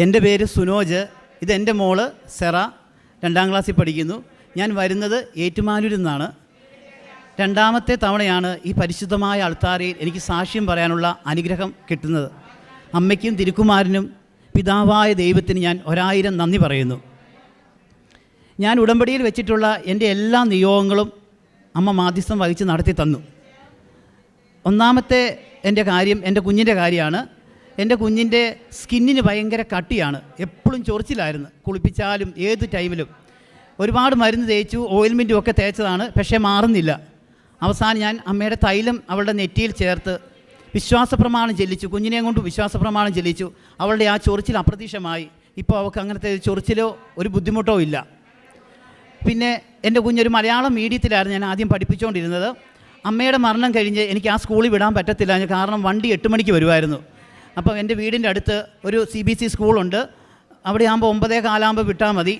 എൻ്റെ പേര് സുനോജ്. ഇതെൻ്റെ മോള് സെറ, 2ാം ക്ലാസ്സിൽ പഠിക്കുന്നു. ഞാൻ വരുന്നത് ഏറ്റുമാനൂരിൽ നിന്നാണ്. 2ാമത്തെ തവണയാണ് ഈ പരിശുദ്ധമായ അൾത്താരയിൽ എനിക്ക് സാക്ഷ്യം പറയാനുള്ള അനുഗ്രഹം കിട്ടുന്നത്. അമ്മയ്ക്കും തിരുക്കുമാരനും പിതാവായ ദൈവത്തിന് ഞാൻ 1000 നന്ദി പറയുന്നു. ഞാൻ ഉടമ്പടിയിൽ വെച്ചിട്ടുള്ള എൻ്റെ എല്ലാ നിയോഗങ്ങളും അമ്മ മാധ്യസ്ഥം വഹിച്ച് നടത്തി തന്നു. ഒന്നാമത്തെ എൻ്റെ കാര്യം എൻ്റെ കുഞ്ഞിൻ്റെ കാര്യമാണ്. എൻ്റെ കുഞ്ഞിൻ്റെ സ്കിന്നിന് ഭയങ്കര കട്ടിയാണ്, എപ്പോഴും ചൊറിച്ചിലായിരുന്നു. കുളിപ്പിച്ചാലും ഏത് ടൈമിലും ഒരുപാട് മരുന്ന് തേച്ചു, ഓയിൽമെൻറ്റും ഒക്കെ തേച്ചതാണ്, പക്ഷേ മാറുന്നില്ല. അവസാനം ഞാൻ അമ്മയുടെ തൈലം അവളുടെ നെറ്റിയിൽ ചേർത്ത് വിശ്വാസപ്രമാണം ചെല്ലിച്ചു. കുഞ്ഞിനെയും കൊണ്ട് വിശ്വാസപ്രമാണം ചെല്ലിച്ചു. അവളുടെ ആ ചൊറിച്ചിൽ അപ്രത്യക്ഷമായി. ഇപ്പോൾ അവൾക്ക് അങ്ങനത്തെ ചൊറിച്ചിലോ ഒരു ബുദ്ധിമുട്ടോ ഇല്ല. പിന്നെ എൻ്റെ കുഞ്ഞൊരു മലയാളം മീഡിയത്തിലായിരുന്നു ഞാൻ ആദ്യം പഠിപ്പിച്ചുകൊണ്ടിരുന്നത്. അമ്മയുടെ മരണം കഴിഞ്ഞ് എനിക്ക് ആ സ്കൂളിൽ വിടാൻ പറ്റത്തില്ല, കാരണം വണ്ടി 8 മണിക്ക് വരുമായിരുന്നു. അപ്പോൾ എൻ്റെ വീടിൻ്റെ അടുത്ത് ഒരു CBSE സ്കൂളുണ്ട്. അവിടെ ആകുമ്പോൾ 9:15 വിട്ടാൽ മതി.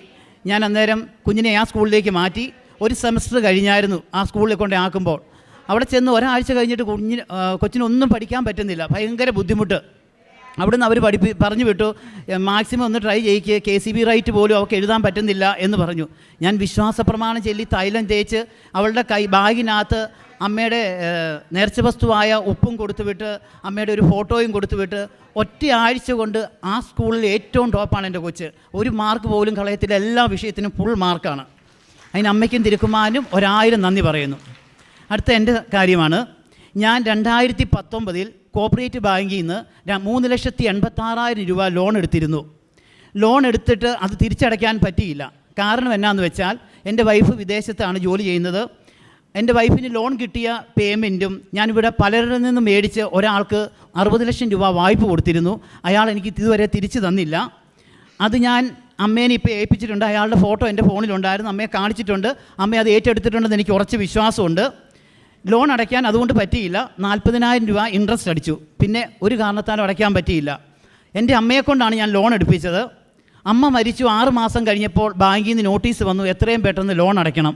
ഞാൻ അന്നേരം കുഞ്ഞിനെ ആ സ്കൂളിലേക്ക് മാറ്റി. ഒരു സെമസ്റ്റർ കഴിഞ്ഞായിരുന്നു ആ സ്കൂളിൽ കൊണ്ട് ആക്കുമ്പോൾ. അവിടെ ചെന്ന് ഒരാഴ്ച കഴിഞ്ഞിട്ട് കൊച്ചിനൊന്നും പഠിക്കാൻ പറ്റുന്നില്ല, ഭയങ്കര ബുദ്ധിമുട്ട്. അവിടുന്ന് അവർ പറഞ്ഞു വിട്ടു, മാക്സിമം ഒന്ന് ട്രൈ ചെയ്യിക്കുക, KCB റൈറ്റ് പോലും അവൾക്ക് എഴുതാൻ പറ്റുന്നില്ല എന്ന് പറഞ്ഞു. ഞാൻ വിശ്വാസപ്രമാണം ചൊല്ലി തൈലം തേച്ച് അവളുടെ ബാഗിനകത്ത് അമ്മയുടെ നേർച്ച വസ്തുവായ ഉപ്പും കൊടുത്തുവിട്ട് അമ്മയുടെ ഒരു ഫോട്ടോയും കൊടുത്തുവിട്ട് ഒറ്റ ആഴ്ച കൊണ്ട് ആ സ്കൂളിൽ ഏറ്റവും ടോപ്പാണ് എൻ്റെ കൊച്ച്. ഒരു മാർക്ക് പോലും കളയത്തില്ല, എല്ലാ വിഷയത്തിനും ഫുൾ മാർക്കാണ്. അതിന് അമ്മയ്ക്കും തിരുക്കുമാരനും 1000 നന്ദി പറയുന്നു. അടുത്ത എൻ്റെ കാര്യമാണ്. ഞാൻ 2019 കോപ്പറേറ്റീവ് ബാങ്കിൽ നിന്ന് 3,86,000 രൂപ ലോൺ എടുത്തിരുന്നു. ലോൺ എടുത്തിട്ട് അത് തിരിച്ചടയ്ക്കാൻ പറ്റിയില്ല. കാരണം എന്നാന്ന് വെച്ചാൽ എൻ്റെ വൈഫ് വിദേശത്താണ് ജോലി ചെയ്യുന്നത്. എൻ്റെ വൈഫിന് ലോൺ കിട്ടിയ പേയ്മെൻറ്റും ഞാനിവിടെ പലരിൽ നിന്നും മേടിച്ച് ഒരാൾക്ക് 60 ലക്ഷം രൂപ വായ്പ കൊടുത്തിരുന്നു. അയാൾ എനിക്ക് ഇതുവരെ തിരിച്ചു തന്നില്ല. അത് ഞാൻ അമ്മേനെ ഇപ്പോൾ ഏൽപ്പിച്ചിട്ടുണ്ട്. അയാളുടെ ഫോട്ടോ എൻ്റെ ഫോണിലുണ്ടായിരുന്നു, അമ്മയെ കാണിച്ചിട്ടുണ്ട്. അമ്മ അത് ഏറ്റെടുത്തിട്ടുണ്ടെന്ന് എനിക്ക് ഉറച്ച വിശ്വാസമുണ്ട്. ലോൺ അടയ്ക്കാൻ അതുകൊണ്ട് പറ്റിയില്ല. 40,000 രൂപ ഇൻട്രസ്റ്റ് അടിച്ചു. പിന്നെ ഒരു കാരണത്താലും അടയ്ക്കാൻ പറ്റിയില്ല. എൻ്റെ അമ്മയെക്കൊണ്ടാണ് ഞാൻ ലോൺ എടുപ്പിച്ചത്. അമ്മ മരിച്ചു 6 മാസം കഴിഞ്ഞപ്പോൾ ബാങ്കിൽ നിന്ന് നോട്ടീസ് വന്നു, എത്രയും പെട്ടെന്ന് ലോൺ അടയ്ക്കണം.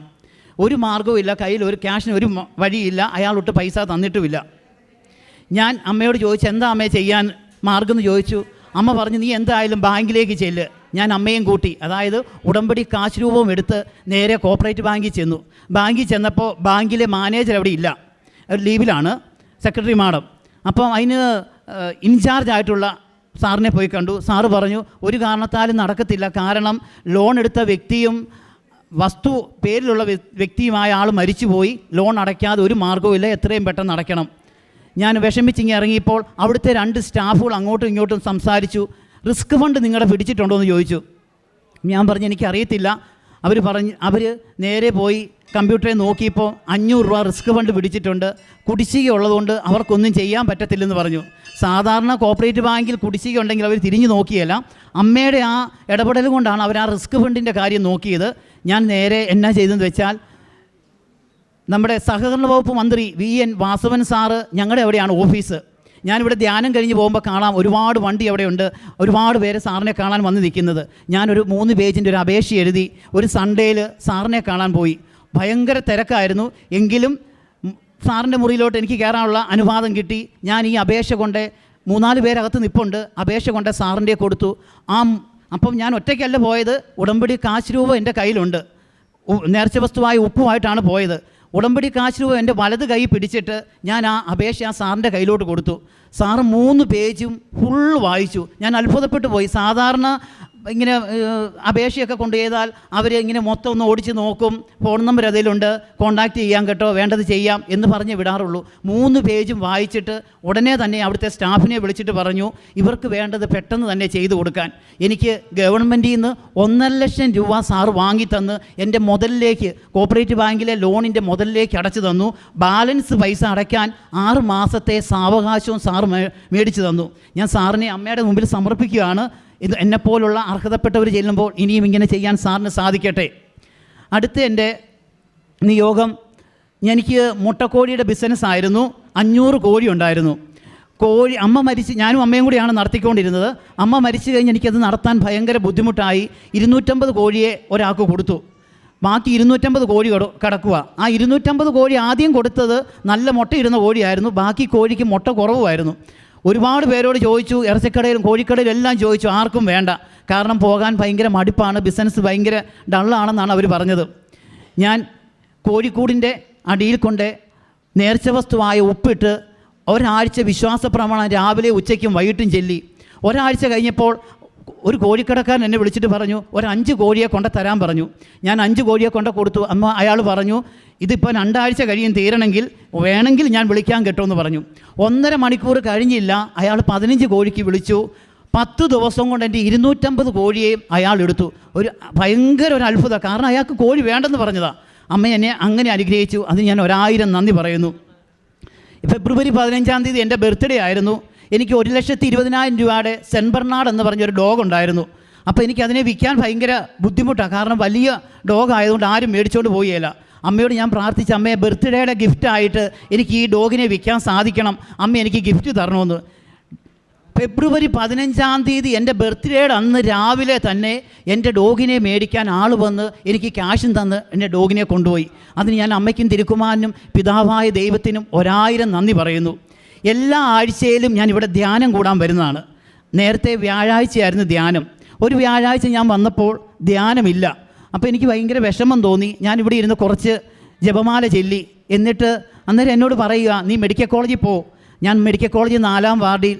ഒരു മാർഗ്ഗവും ഇല്ല, കയ്യിൽ ഒരു ക്യാഷിന് ഒരു വഴിയില്ല, അയാളൊട്ട് പൈസ തന്നിട്ടുമില്ല. ഞാൻ അമ്മയോട് ചോദിച്ചു, എന്താ അമ്മയെ ചെയ്യാൻ മാർഗ്ഗം എന്ന് ചോദിച്ചു. അമ്മ പറഞ്ഞു, നീ എന്തായാലും ബാങ്കിലേക്ക് ചെല്ല്. ഞാൻ അമ്മയും കൂട്ടി, അതായത് ഉടമ്പടി കാശ് രൂപവും എടുത്ത് നേരെ കോപ്പറേറ്റീവ് ബാങ്കിൽ ചെന്നു. ബാങ്കിൽ ചെന്നപ്പോൾ ബാങ്കിലെ മാനേജർ അവിടെ ഇല്ല, ഒരു ലീവിലാണ്, സെക്രട്ടറി മാഡം. അപ്പം അതിന് ഇൻചാർജ് ആയിട്ടുള്ള സാറിനെ പോയി കണ്ടു. സാറ് പറഞ്ഞു, ഒരു കാരണത്താലും നടക്കത്തില്ല, കാരണം ലോൺ എടുത്ത വ്യക്തിയും വസ്തു പേരിലുള്ള വ്യക്തിയുമായ ആൾ മരിച്ചുപോയി, ലോൺ അടയ്ക്കാതെ ഒരു മാർഗ്ഗവും ഇല്ല, എത്രയും പെട്ടെന്ന് അടയ്ക്കണം. ഞാൻ വിഷമിച്ചിങ്ങി ഇറങ്ങിയപ്പോൾ അവിടുത്തെ 2 സ്റ്റാഫുകൾ അങ്ങോട്ടും ഇങ്ങോട്ടും സംസാരിച്ചു. റിസ്ക് ഫണ്ട് നിങ്ങളെ പിടിച്ചിട്ടുണ്ടോ എന്ന് ചോദിച്ചു. ഞാൻ പറഞ്ഞു, എനിക്കറിയത്തില്ല. അവർ നേരെ പോയി കമ്പ്യൂട്ടറിൽ നോക്കിയപ്പോൾ 500 രൂപ റിസ്ക് ഫണ്ട് പിടിച്ചിട്ടുണ്ട്, കുടിശ്ശിക ഉള്ളതുകൊണ്ട് അവർക്കൊന്നും ചെയ്യാൻ പറ്റത്തില്ലെന്ന് പറഞ്ഞു. സാധാരണ കോപ്പറേറ്റീവ് ബാങ്കിൽ കുടിശ്ശിക ഉണ്ടെങ്കിൽ അവർ തിരിഞ്ഞു നോക്കിയല്ല. അമ്മയുടെ ആ ഇടപെടൽ കൊണ്ടാണ് അവർ ആ റിസ്ക് ഫണ്ടിൻ്റെ കാര്യം നോക്കിയത്. ഞാൻ നേരെ എന്നാ ചെയ്തെന്ന് വെച്ചാൽ, നമ്മുടെ സഹകരണ വകുപ്പ് മന്ത്രി VN വാസവൻ സാറ് ഞങ്ങളുടെ അവിടെയാണ് ഓഫീസ്. ഞാനിവിടെ ധ്യാനം കഴിഞ്ഞ് പോകുമ്പോൾ കാണാം, ഒരുപാട് വണ്ടി അവിടെയുണ്ട്, ഒരുപാട് പേര് സാറിനെ കാണാൻ വന്ന് നിൽക്കുന്നത്. ഞാനൊരു 3 പേജിൻ്റെ ഒരു അപേക്ഷ എഴുതി ഒരു സൺഡേയിൽ സാറിനെ കാണാൻ പോയി. ഭയങ്കര തിരക്കായിരുന്നു, എങ്കിലും സാറിൻ്റെ മുറിയിലോട്ട് എനിക്ക് കയറാനുള്ള അനുവാദം കിട്ടി. ഞാൻ ഈ അപേക്ഷ കൊണ്ട് 3-4 പേരകത്ത് നിൽപ്പുണ്ട്, അപേക്ഷ കൊണ്ട് സാറിൻ്റെ കൊടുത്തു. അപ്പം ഞാൻ ഒറ്റയ്ക്കല്ല പോയത്, ഉടമ്പടി കാശ് രൂപ എൻ്റെ കയ്യിലുണ്ട്, നേർച്ച വസ്തുവായ ഉപ്പുമായിട്ടാണ് പോയത്. ഉടമ്പടി കാശ് രൂപ എൻ്റെ വലത് കൈ പിടിച്ചിട്ട് ഞാൻ ആ അപേക്ഷ ആ സാറിൻ്റെ കയ്യിലോട്ട് കൊടുത്തു. സാറ് 3 പേജും ഫുൾ വായിച്ചു. ഞാൻ അത്ഭുതപ്പെട്ടു പോയി. സാധാരണ ഇങ്ങനെ അപേക്ഷയൊക്കെ കൊണ്ടു ചെയ്താൽ അവർ ഇങ്ങനെ മൊത്തം ഒന്ന് ഓടിച്ച് നോക്കും, ഫോൺ നമ്പർ അതിലുണ്ട്, കോൺടാക്റ്റ് ചെയ്യാൻ കേട്ടോ, വേണ്ടത് ചെയ്യാം എന്ന് പറഞ്ഞ് വിടാറുള്ളൂ. 3 പേജും വായിച്ചിട്ട് ഉടനെ തന്നെ അവിടുത്തെ സ്റ്റാഫിനെ വിളിച്ചിട്ട് പറഞ്ഞു, ഇവർക്ക് വേണ്ടത് പെട്ടെന്ന് തന്നെ ചെയ്തു കൊടുക്കാൻ. എനിക്ക് ഗവൺമെൻറ്റിൽ നിന്ന് 1.5 ലക്ഷം രൂപ സാറ് വാങ്ങിത്തന്ന് എൻ്റെ മുതലിലേക്ക്, കോപ്പറേറ്റീവ് ബാങ്കിലെ ലോണിൻ്റെ മുതലിലേക്ക് അടച്ചു തന്നു. ബാലൻസ് പൈസ അടയ്ക്കാൻ 6 മാസത്തെ സാവകാശവും സാറ് മേടിച്ചു തന്നു. ഞാൻ സാറിനെ അമ്മയുടെ മുമ്പിൽ സമർപ്പിക്കുകയാണ്. ഇത് എന്നെപ്പോലുള്ള അർഹതപ്പെട്ടവർ ചെല്ലുമ്പോൾ ഇനിയും ഇങ്ങനെ ചെയ്യാൻ സാറിന് സാധിക്കട്ടെ. അടുത്ത എൻ്റെ നിയോഗം, എനിക്ക് മുട്ടക്കോഴിയുടെ ബിസിനസ്സായിരുന്നു. 500 കോഴി ഉണ്ടായിരുന്നു. അമ്മ മരിച്ച്, ഞാനും അമ്മയും കൂടിയാണ് നടത്തിക്കൊണ്ടിരുന്നത്. അമ്മ മരിച്ചു കഴിഞ്ഞ് എനിക്കത് നടത്താൻ ഭയങ്കര ബുദ്ധിമുട്ടായി. 250 കോഴിയെ ഒരാൾക്ക് കൊടുത്തു. ബാക്കി 250 കോഴി കിടക്കുക. ആ 250 കോഴി ആദ്യം കൊടുത്തത് നല്ല മുട്ടയിടുന്ന കോഴിയായിരുന്നു, ബാക്കി കോഴിക്ക് മുട്ട കുറവുമായിരുന്നു. ഒരുപാട് പേരോട് ചോദിച്ചു, ഇറച്ചിക്കടയിലും കോഴിക്കടയിലും എല്ലാം ചോദിച്ചു, ആർക്കും വേണ്ട. കാരണം പോകാൻ ഭയങ്കര മടുപ്പാണ്, ബിസിനസ് ഭയങ്കര ഡള്ളാണെന്നാണ് അവർ പറഞ്ഞത്. ഞാൻ കോഴിക്കൂടിൻ്റെ അടിയിൽ കൊണ്ട് നേർച്ച വസ്തുവായ ഉപ്പിട്ട് ഒരാഴ്ച വിശ്വാസ പ്രമാണം രാവിലെ ഉച്ചയ്ക്കും വൈകിട്ടും ചൊല്ലി. ഒരാഴ്ച കഴിഞ്ഞപ്പോൾ ഒരു കോഴിക്കടക്കാരൻ എന്നെ വിളിച്ചിട്ട് പറഞ്ഞു, ഒരു 5 കോഴിയെ കൊണ്ട് തരാൻ പറഞ്ഞു. ഞാൻ 5 കോഴിയെ കൊണ്ട് കൊടുത്തു. അയാൾ പറഞ്ഞു, ഇതിപ്പോൾ 2 ആഴ്ച കഴിയും തീരണമെങ്കിൽ, വേണമെങ്കിൽ ഞാൻ വിളിക്കാൻ കേട്ടോന്ന് പറഞ്ഞു. 1.5 മണിക്കൂർ കഴിഞ്ഞില്ല, അയാൾ 15 കോഴിക്ക് വിളിച്ചു. 10 ദിവസം കൊണ്ട് എൻ്റെ 250 കോഴിയെയും അയാൾ എടുത്തു. ഭയങ്കര ഒരു അത്ഭുതം. കാരണം അയാൾക്ക് കോഴി വേണ്ടെന്ന് പറഞ്ഞതാണ്. അമ്മ എന്നെ അങ്ങനെ അനുഗ്രഹിച്ചു. അതിന് ഞാൻ 1000 നന്ദി പറയുന്നു. ഫെബ്രുവരി 15-ാം തീയതി എൻ്റെ ബർത്ത്ഡേ ആയിരുന്നു. എനിക്ക് 1,20,000 രൂപയുടെ സെൻറ്റ് ബെർണാഡ് എന്ന് പറഞ്ഞൊരു ഡോഗ് ഉണ്ടായിരുന്നു. അപ്പോൾ എനിക്കതിനെ വിൽക്കാൻ ഭയങ്കര ബുദ്ധിമുട്ടാണ്. കാരണം വലിയ ഡോഗ് ആയതുകൊണ്ട് ആരും മേടിച്ചുകൊണ്ട് പോവുകയില്ല. അമ്മയോട് ഞാൻ പ്രാർത്ഥിച്ചു, അമ്മയെ ബർത്ത്ഡേയുടെ ഗിഫ്റ്റായിട്ട് എനിക്ക് ഈ ഡോഗിനെ വിൽക്കാൻ സാധിക്കണം, അമ്മ എനിക്ക് ഗിഫ്റ്റ് തരണമെന്ന്. ഫെബ്രുവരി 15-ാം തീയതി എൻ്റെ ബർത്ത്ഡേയുടെ അന്ന് രാവിലെ തന്നെ എൻ്റെ ഡോഗിനെ മേടിക്കാൻ ആൾ വന്ന് എനിക്ക് ക്യാഷും തന്ന് എൻ്റെ ഡോഗിനെ കൊണ്ടുപോയി. അതിന് ഞാൻ അമ്മയ്ക്കും തിരുക്കുമാരനും പിതാവായ ദൈവത്തിനും 1000 നന്ദി പറയുന്നു. എല്ലാ ആഴ്ചയിലും ഞാൻ ഇവിടെ ധ്യാനം കൂടാൻ വരുന്നതാണ്. നേരത്തെ വ്യാഴാഴ്ചയായിരുന്നു ധ്യാനം. ഒരു വ്യാഴാഴ്ച ഞാൻ വന്നപ്പോൾ ധ്യാനമില്ല. അപ്പോൾ എനിക്ക് ഭയങ്കര വിഷമം തോന്നി. ഞാനിവിടെ ഇരുന്ന് കുറച്ച് ജപമാല ചൊല്ലി. എന്നിട്ട് അന്നേരം എന്നോട് പറയുക, നീ മെഡിക്കൽ കോളേജിൽ പോ. ഞാൻ മെഡിക്കൽ കോളേജിൽ 4-ാം വാർഡിൽ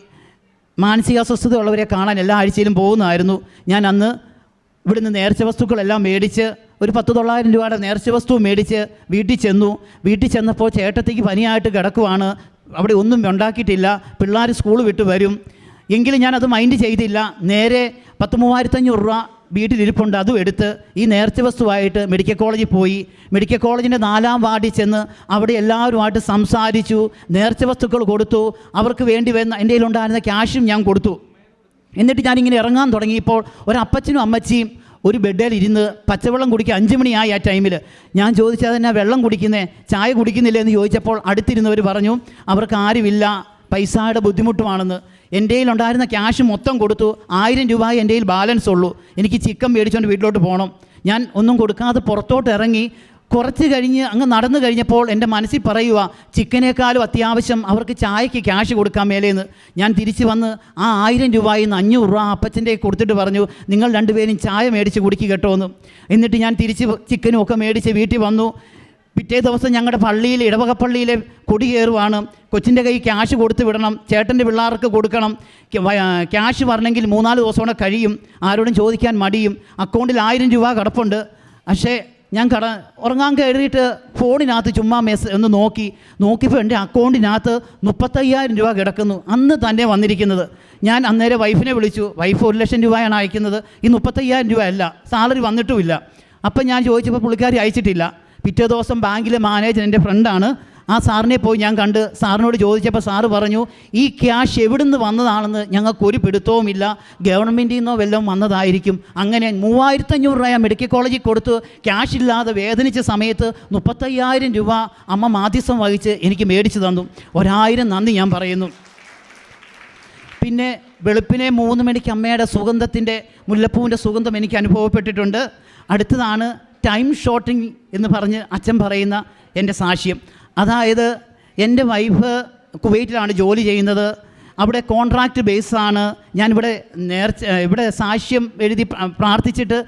മാനസികാസ്വസ്ഥത ഉള്ളവരെ കാണാൻ എല്ലാ ആഴ്ചയിലും പോകുന്നതായിരുന്നു. ഞാൻ അന്ന് ഇവിടുന്ന് നേർച്ച വസ്തുക്കളെല്ലാം മേടിച്ച് ഒരു 10,900 രൂപയുടെ നേർച്ച വസ്തു മേടിച്ച് വീട്ടിൽ ചെന്നു. വീട്ടിൽ ചെന്നപ്പോൾ ചേട്ടത്തേക്ക് പനിയായിട്ട് കിടക്കുവാണ്. അവിടെ ഒന്നും ഉണ്ടാക്കിയിട്ടില്ല. പിള്ളേർ സ്കൂൾ വിട്ട് വരും. എങ്കിലും ഞാനത് മൈൻഡ് ചെയ്തില്ല. നേരെ 10,3500 രൂപ വീട്ടിലിരിപ്പുണ്ട്. അതും എടുത്ത് ഈ നേർച്ച വസ്തുവായിട്ട് മെഡിക്കൽ കോളേജിൽ പോയി. മെഡിക്കൽ കോളേജിൻ്റെ 4-ാം വാർഡിൽ ചെന്ന് അവിടെ എല്ലാവരുമായിട്ട് സംസാരിച്ചു. നേർച്ച വസ്തുക്കൾ കൊടുത്തു. അവർക്ക് വേണ്ടി വരുന്ന എൻ്റെ കയ്യിലുണ്ടായിരുന്ന ക്യാഷും ഞാൻ കൊടുത്തു. എന്നിട്ട് ഞാനിങ്ങനെ ഇറങ്ങാൻ തുടങ്ങിയപ്പോൾ ഒരപ്പച്ചനും അമ്മച്ചിയും ഒരു ബെഡിൽ ഇരുന്ന് പച്ചവെള്ളം കുടിക്കുക. 5 മണിയായി ആ ടൈമിൽ. ഞാൻ ചോദിച്ചാൽ തന്നെ വെള്ളം കുടിക്കുന്നേ, ചായ കുടിക്കുന്നില്ലേ എന്ന് ചോദിച്ചപ്പോൾ അടുത്തിരുന്നവർ പറഞ്ഞു അവർക്ക് ആരുമില്ല, പൈസയുടെ ബുദ്ധിമുട്ടുമാണെന്ന്. എൻ്റെ കയ്യിലുണ്ടായിരുന്ന ക്യാഷ് മൊത്തം കൊടുത്തു. 1000 രൂപ എൻ്റെ കയ്യിൽ ബാലൻസ് ഉള്ളൂ. എനിക്ക് ചിക്കൻ മേടിച്ചുകൊണ്ട് വീട്ടിലോട്ട് പോകണം. ഞാൻ ഒന്നും കൊടുക്കാതെ പുറത്തോട്ട് ഇറങ്ങി. കുറച്ച് കഴിഞ്ഞ് അങ്ങ് നടന്നു കഴിഞ്ഞപ്പോൾ എൻ്റെ മനസ്സിൽ പറയുക, ചിക്കനേക്കാളും അത്യാവശ്യം അവർക്ക് ചായക്ക് ക്യാഷ് കൊടുക്കാൻ മേലേന്ന്. ഞാൻ തിരിച്ച് വന്ന് ആ 1000 രൂപയിൽ നിന്ന് 500 രൂപ അപ്പച്ചൻ്റെ കൊടുത്തിട്ട് പറഞ്ഞു, നിങ്ങൾ 2 പേരും ചായ മേടിച്ച് കുടിക്കുക കേട്ടോ എന്ന്. എന്നിട്ട് ഞാൻ തിരിച്ച് ചിക്കനും ഒക്കെ മേടിച്ച് വീട്ടിൽ വന്നു. പിറ്റേ ദിവസം ഞങ്ങളുടെ പള്ളിയിൽ, ഇടവക പള്ളിയിലെ കൊടി കയറുവാണ്. കൊച്ചിൻ്റെ കൈ ക്യാഷ് കൊടുത്ത് വിടണം, ചേട്ടൻ്റെ പിള്ളേർക്ക് കൊടുക്കണം. ക്യാഷ് വരണമെങ്കിൽ 3-4 ദിവസം കൂടെ കഴിയും. ആരോടും ചോദിക്കാൻ മടിയും. അക്കൗണ്ടിൽ 1000 രൂപ കിടപ്പുണ്ട്. പക്ഷേ ഞാൻ ഉറങ്ങാൻ കയറിയിട്ട് ഫോണിനകത്ത് ചുമ്മാ ഒന്ന് നോക്കിയപ്പോൾ എൻ്റെ അക്കൗണ്ടിനകത്ത് 35,000 രൂപ കിടക്കുന്നു. അന്ന് തന്നെ വന്നിരിക്കുന്നത്. ഞാൻ അന്നേരം വൈഫിനെ വിളിച്ചു. വൈഫ് 1,00,000 രൂപയാണ് അയക്കുന്നത്. ഈ 35,000 രൂപ അല്ല, സാലറി വന്നിട്ടുമില്ല. അപ്പം ഞാൻ ചോദിച്ചപ്പോൾ പുള്ളിക്കാരി അയച്ചിട്ടില്ല. പിറ്റേ ദിവസം ബാങ്കിലെ മാനേജർ എൻ്റെ ഫ്രണ്ടാണ്. ആ സാറിനെ പോയി ഞാൻ കണ്ട് സാറിനോട് ചോദിച്ചപ്പോൾ സാറ് പറഞ്ഞു, ഈ ക്യാഷ് എവിടുന്ന് വന്നതാണെന്ന് ഞങ്ങൾക്കൊരു പിടുത്തവുമില്ല, ഗവൺമെൻറ്റിൽ നിന്നോ വല്ലതും വന്നതായിരിക്കും. അങ്ങനെ 3,500 രൂപ മെഡിക്കൽ കോളേജിൽ കൊടുത്ത് ക്യാഷ് ഇല്ലാതെ വേദനിച്ച സമയത്ത് 35,000 രൂപ അമ്മ മാധ്യസ്ഥം വഹിച്ച് എനിക്ക് മേടിച്ചു തന്നു. 1000 നന്ദി ഞാൻ പറയുന്നു. പിന്നെ വെളുപ്പിനെ 3 മണിക്ക് അമ്മയുടെ സുഗന്ധത്തിൻ്റെ, മുല്ലപ്പൂവിൻ്റെ സുഗന്ധം എനിക്ക് അനുഭവപ്പെട്ടിട്ടുണ്ട്. അടുത്തതാണ് ടൈം ഷോർട്ടിങ് എന്ന് പറഞ്ഞ് അച്ഛൻ പറയുന്ന എൻ്റെ സാക്ഷ്യം. അതായത് എൻ്റെ വൈഫ് കുവൈറ്റിലാണ് ജോലി ചെയ്യുന്നത്. അവിടെ കോൺട്രാക്റ്റ് ബേസാണ്. ഇവിടെ സാക്ഷ്യം എഴുതി പ്രാർത്ഥിച്ചിട്ട്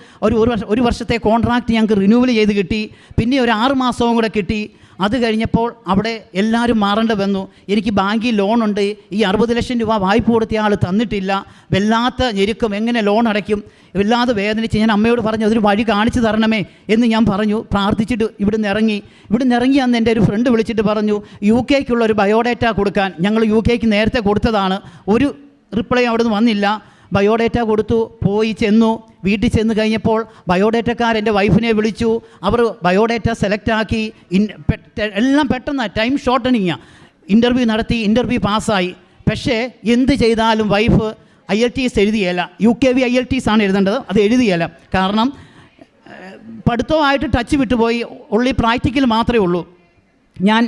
ഒരു വർഷത്തെ കോൺട്രാക്റ്റ് ഞങ്ങൾക്ക് റിന്യൂവൽ ചെയ്ത് കിട്ടി. പിന്നെ ഒരു 6 മാസവും കൂടെ കിട്ടി. അത് കഴിഞ്ഞപ്പോൾ അവിടെ എല്ലാവരും മാറേണ്ടി വന്നു. എനിക്ക് ബാങ്കിൽ ലോണുണ്ട്. ഈ 60 ലക്ഷം രൂപ വായ്പ കൊടുത്ത ആൾ തന്നിട്ടില്ല. വല്ലാത്ത ഞെരുക്കം, എങ്ങനെ ലോൺ അടയ്ക്കും, വല്ലാതെ വേദനിച്ച് ഞാൻ അമ്മയോട് പറഞ്ഞു, അതൊരു വഴി കാണിച്ചു തരണമേ എന്ന് ഞാൻ പറഞ്ഞു. പ്രാർത്ഥിച്ചിട്ട് ഇവിടുന്ന് ഇറങ്ങി അന്ന് എൻ്റെ ഒരു ഫ്രണ്ട് വിളിച്ചിട്ട് പറഞ്ഞു, UK-ക്കുള്ള ഒരു ബയോഡേറ്റ കൊടുക്കാൻ. ഞങ്ങൾ UK-ക്ക് നേരത്തെ കൊടുത്തതാണ്. ഒരു റിപ്ലൈ അവിടെ നിന്ന് വന്നില്ല. ബയോഡേറ്റ കൊടുത്തു. വീട്ടിൽ ചെന്ന് കഴിഞ്ഞപ്പോൾ ബയോഡേറ്റക്കാർ എൻ്റെ വൈഫിനെ വിളിച്ചു. അവർ ബയോഡേറ്റ സെലക്ട് ആക്കി. എല്ലാം പെട്ടെന്ന് ടൈം ഷോർട്ടനിങ്ങാണ്. ഇൻ്റർവ്യൂ നടത്തി. ഇൻ്റർവ്യൂ പാസ്സായി. പക്ഷേ എന്ത് ചെയ്താലും വൈഫ് IELTS എഴുതിയല്ല. UKV IELTS ആണ് എഴുതേണ്ടത്. അത് എഴുതിയല്ല. കാരണം പഠിത്തമായിട്ട് ടച്ച് വിട്ടുപോയി. ഉള്ളി പ്രാക്ടിക്കൽ മാത്രമേ ഉള്ളൂ. ഞാൻ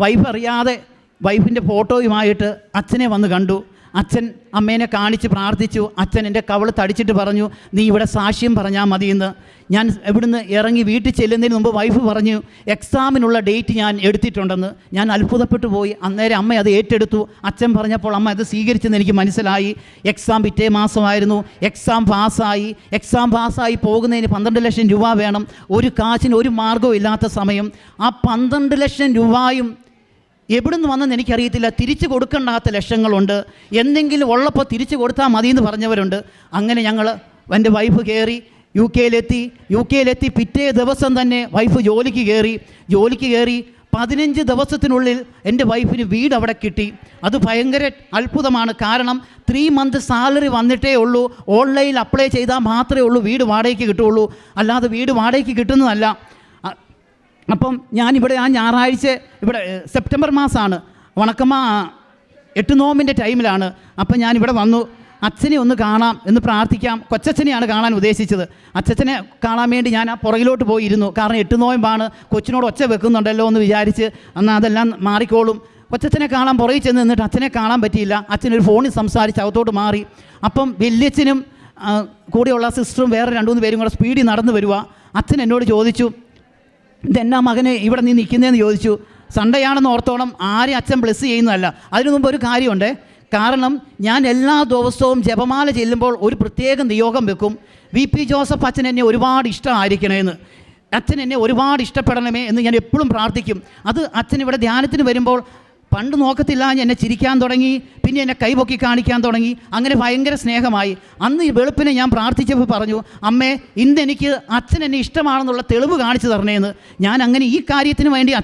വൈഫ് അറിയാതെ വൈഫിൻ്റെ ഫോട്ടോയുമായിട്ട് അച്ഛനെ വന്ന് കണ്ടു. അച്ഛൻ അമ്മേനെ കാണിച്ച് പ്രാർത്ഥിച്ചു. അച്ഛൻ എൻ്റെ കവള് തടിച്ചിട്ട് പറഞ്ഞു, നീ ഇവിടെ സാക്ഷ്യം പറഞ്ഞാൽ മതിയെന്ന്. ഞാൻ ഇവിടുന്ന് ഇറങ്ങി വീട്ടിൽ ചെല്ലുന്നതിന് മുമ്പ് വൈഫ് പറഞ്ഞു, എക്സാമിനുള്ള ഡേറ്റ് ഞാൻ എടുത്തിട്ടുണ്ടെന്ന്. ഞാൻ അത്ഭുതപ്പെട്ടു പോയി. അന്നേരം അമ്മ അത് ഏറ്റെടുത്തു. അച്ഛൻ പറഞ്ഞപ്പോൾ അമ്മ അത് സ്വീകരിച്ചെന്ന് എനിക്ക് മനസ്സിലായി. എക്സാം പിറ്റേ മാസമായിരുന്നു. എക്സാം പാസ്സായി പോകുന്നതിന് 12 ലക്ഷം രൂപ വേണം. ഒരു കാശിന് ഒരു മാർഗ്ഗവും ഇല്ലാത്ത സമയം. ആ 12 ലക്ഷം രൂപയും എവിടുന്ന് വന്നെന്ന് എനിക്കറിയത്തില്ല. തിരിച്ചു കൊടുക്കേണ്ടാത്ത ലക്ഷങ്ങളുണ്ട്. എന്തെങ്കിലും ഉള്ളപ്പോൾ തിരിച്ചു കൊടുത്താൽ മതിയെന്ന് പറഞ്ഞവരുണ്ട്. അങ്ങനെ എൻ്റെ വൈഫ് കയറി യു കെയിലെത്തി പിറ്റേ ദിവസം തന്നെ വൈഫ് ജോലിക്ക് കയറി 15 ദിവസത്തിനുള്ളിൽ എൻ്റെ വൈഫിന് വീട് അവിടെ കിട്ടി. അത് ഭയങ്കര അത്ഭുതമാണ്. കാരണം 3 മന്ത് സാലറി വന്നിട്ടേ ഉള്ളൂ. ഓൺലൈനിൽ അപ്ലൈ ചെയ്താൽ മാത്രമേ ഉള്ളൂ വീട് വാടകയ്ക്ക് കിട്ടുകയുള്ളൂ. അല്ലാതെ വീട് വാടകയ്ക്ക് കിട്ടുന്നതല്ല. അപ്പം ഞാനിവിടെ ആ ഞായറാഴ്ച ഇവിടെ സെപ്റ്റംബർ മാസമാണ്, വണക്കമ്മ 8 നോമ്പിൻ്റെ ടൈമിലാണ്. അപ്പം ഞാനിവിടെ വന്നു. അച്ഛനെ ഒന്ന് കാണാം എന്ന് പ്രാർത്ഥിക്കാം. കൊച്ചച്ഛനെയാണ് കാണാൻ ഉദ്ദേശിച്ചത്. അച്ഛനെ കാണാൻ വേണ്ടി ഞാൻ ആ പുറകിലോട്ട് പോയിരുന്നു. കാരണം 8 നോയമ്പാണ്, കൊച്ചിനോട് ഒച്ച വെക്കുന്നുണ്ടല്ലോ എന്ന് വിചാരിച്ച്. എന്നാൽ അതെല്ലാം മാറിക്കോളും. കൊച്ചച്ഛനെ കാണാൻ പുറകിൽ ചെന്ന് നിന്നിട്ട് അച്ഛനെ കാണാൻ പറ്റിയില്ല. അച്ഛനൊരു ഫോണിൽ സംസാരിച്ച് അകത്തോട്ട് മാറി. അപ്പം വല്യച്ഛനും കൂടെയുള്ള സിസ്റ്ററും വേറെ 2-3 പേരും കൂടെ സ്പീഡിൽ നടന്നു വരിക. അച്ഛൻ എന്നോട് ചോദിച്ചു, ഇതെന്നാ മകനെ ഇവിടെ നീ നിൽക്കുന്നതെന്ന് ചോദിച്ചു. സൺഡേ ആണെന്ന് ഓർത്തോണം, ആരെയും അച്ഛൻ ബ്ലെസ് ചെയ്യുന്നതല്ല. അതിനു മുമ്പ് ഒരു കാര്യമുണ്ട്. കാരണം ഞാൻ എല്ലാ ദിവസവും ജപമാല ചെല്ലുമ്പോൾ ഒരു പ്രത്യേക നിയോഗം വെക്കും. VP ജോസഫ് അച്ഛൻ എന്നെ ഒരുപാട് ഇഷ്ടമായിരിക്കണമെന്ന്, അച്ഛൻ എന്നെ ഒരുപാട് ഇഷ്ടപ്പെടണമേ എന്ന് ഞാൻ എപ്പോഴും പ്രാർത്ഥിക്കും. അത് അച്ഛൻ ഇവിടെ ധ്യാനത്തിന് വരുമ്പോൾ പണ്ട് നോക്കത്തില്ല, എന്നെ ചിരിക്കാൻ തുടങ്ങി, പിന്നെ എന്നെ കൈപൊക്കി കാണിക്കാൻ തുടങ്ങി. അങ്ങനെ ഭയങ്കര സ്നേഹമായി. അന്ന് ഈ വെളുപ്പിനെ ഞാൻ പ്രാർത്ഥിച്ചപ്പോൾ പറഞ്ഞു, അമ്മേ ഇന്നെനിക്ക് അച്ഛൻ എന്നെ ഇഷ്ടമാണെന്നുള്ള തെളിവ് കാണിച്ചു തരണേന്ന്. ഞാൻ അങ്ങനെ ഈ കാര്യത്തിന് വേണ്ടി